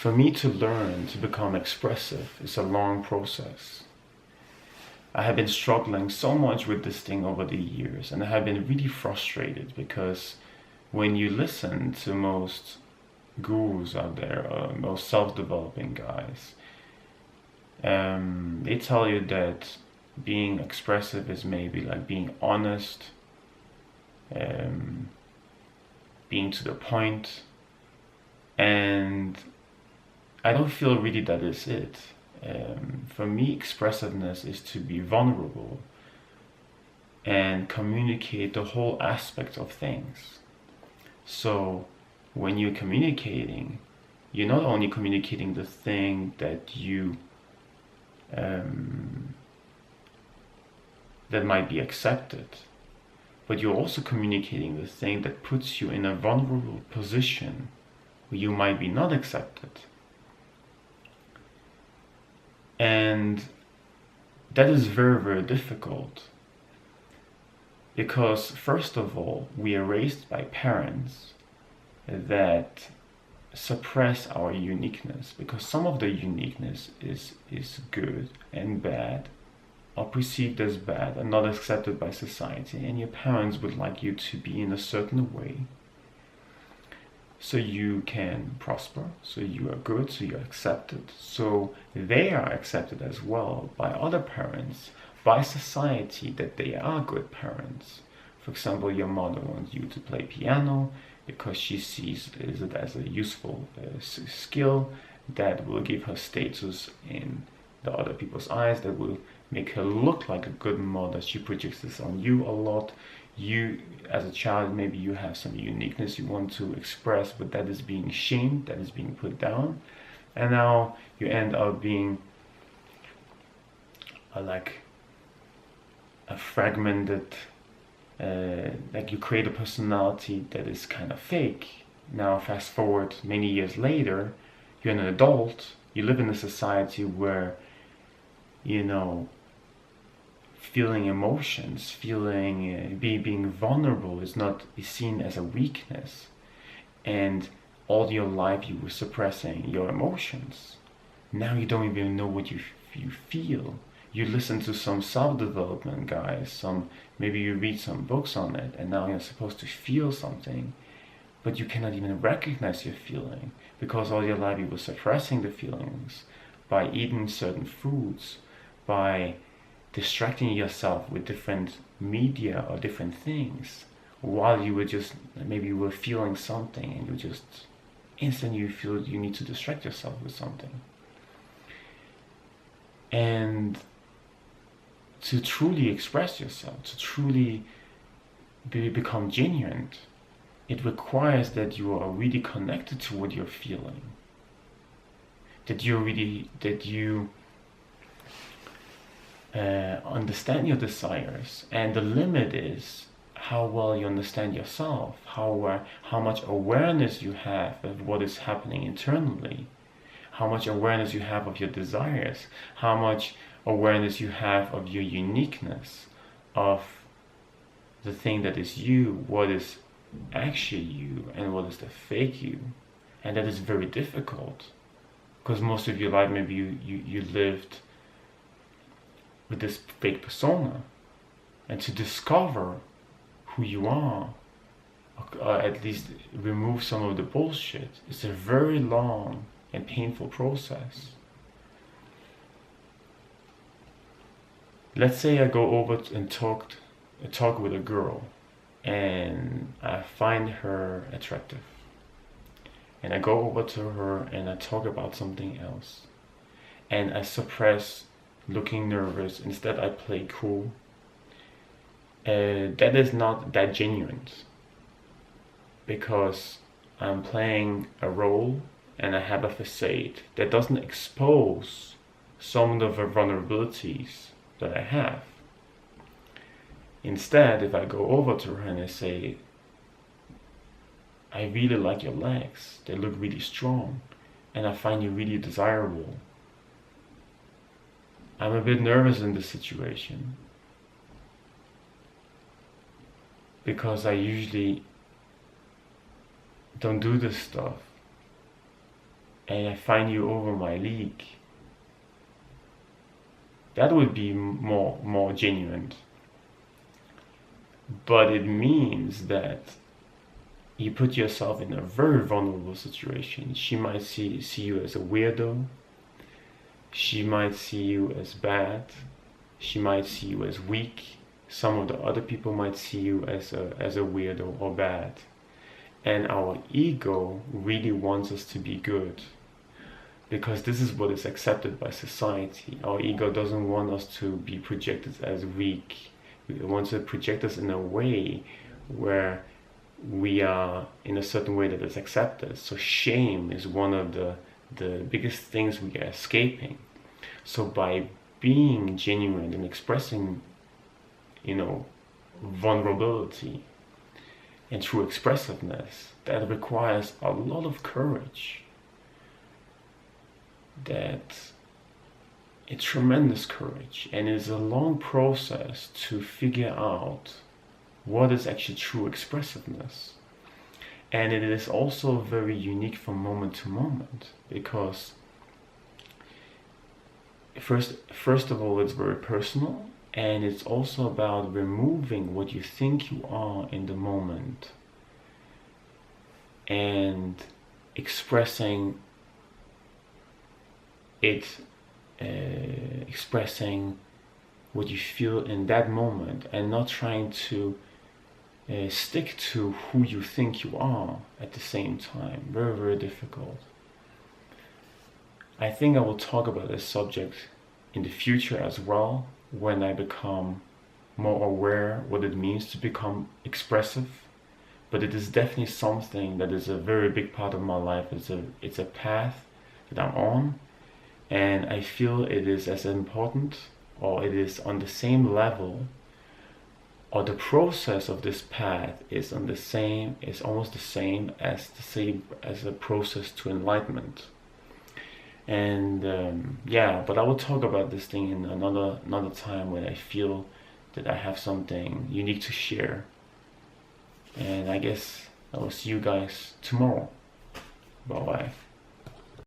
for me to learn to become expressive is a long process. I have been struggling so much with this thing over the years, and I have been really frustrated because when you listen to most gurus out there, or most self-developing guys, they tell you that being expressive is maybe like being honest, being to the point, and I don't feel really that is it. For me, expressiveness is to be vulnerable and communicate the whole aspect of things. So when you're communicating, you're not only communicating the thing that you that might be accepted, but you're also communicating the thing that puts you in a vulnerable position where you might be not accepted. And that is very, very difficult because, first of all, we are raised by parents that suppress our uniqueness, because some of the uniqueness is good and bad, or perceived as bad and not accepted by society, and your parents would like you to be in a certain way so you can prosper, so you are good, so you're accepted, so they are accepted as well by other parents, by society, that they are good parents. For example, your mother wants you to play piano because she sees it as a useful skill that will give her status in the other people's eyes, that will make her look like a good mother. She projects this on you a lot. You, as a child, maybe you have some uniqueness you want to express, but that is being shamed, that is being put down. And now you end up being like a fragmented, like you create a personality that is kind of fake. Now fast forward many years later, you're an adult, you live in a society where, you know, feeling emotions, being vulnerable is seen as a weakness, and all your life you were suppressing your emotions. Now you don't even know what you feel. You listen to some self-development guys, maybe you read some books on it, and now you're supposed to feel something, but you cannot even recognize your feeling because all your life you were suppressing the feelings by eating certain foods, by distracting yourself with different media or different things, while you were just, maybe you were feeling something and you just instantly you feel you need to distract yourself with something. And to truly express yourself, to truly become genuine, it requires that you are really connected to what you're feeling, that you understand your desires, and the limit is how well you understand yourself, how much awareness you have of what is happening internally, how much awareness you have of your desires, how much awareness you have of your uniqueness, of the thing that is you, what is actually you, and what is the fake you. And that is very difficult because most of your life maybe you lived with this fake persona, and to discover who you are, or at least remove some of the bullshit, it's a very long and painful process. Let's say I go over and talk with a girl, and I find her attractive, and I go over to her and I talk about something else, and I suppress looking nervous, instead I play cool. That is not that genuine, because I'm playing a role and I have a facade that doesn't expose some of the vulnerabilities that I have. Instead, if I go over to her and I say, I really like your legs, they look really strong, and I find you really desirable, I'm a bit nervous in this situation because I usually don't do this stuff. and I find you over my league, that would be more genuine. But it means that you put yourself in a very vulnerable situation. She might see you as a weirdo. She might see you as bad. She might see you as weak. Some of the other people might see you as a weirdo or bad. And our ego really wants us to be good, because this is what is accepted by society. Our ego doesn't want us to be projected as weak. It wants to project us in a way where we are in a certain way that is accepted. So shame is one of the biggest things we are escaping. So by being genuine and expressing, vulnerability and true expressiveness, that requires a lot of courage. That it's tremendous courage, and it's a long process to figure out what is actually true expressiveness. And it is also very unique from moment to moment, because first of all, it's very personal, and it's also about removing what you think you are in the moment and expressing it, expressing what you feel in that moment, and not trying to stick to who you think you are at the same time. Very, very difficult. I think I will talk about this subject in the future as well, when I become more aware what it means to become expressive. But it is definitely something that is a very big part of my life. It's a path that I'm on, and I feel it is as important, or it is on the same level, or the process of this path is almost the same as a process to enlightenment. And but I will talk about this thing in another time, when I feel that I have something unique to share. And I guess I will see you guys tomorrow. Bye bye.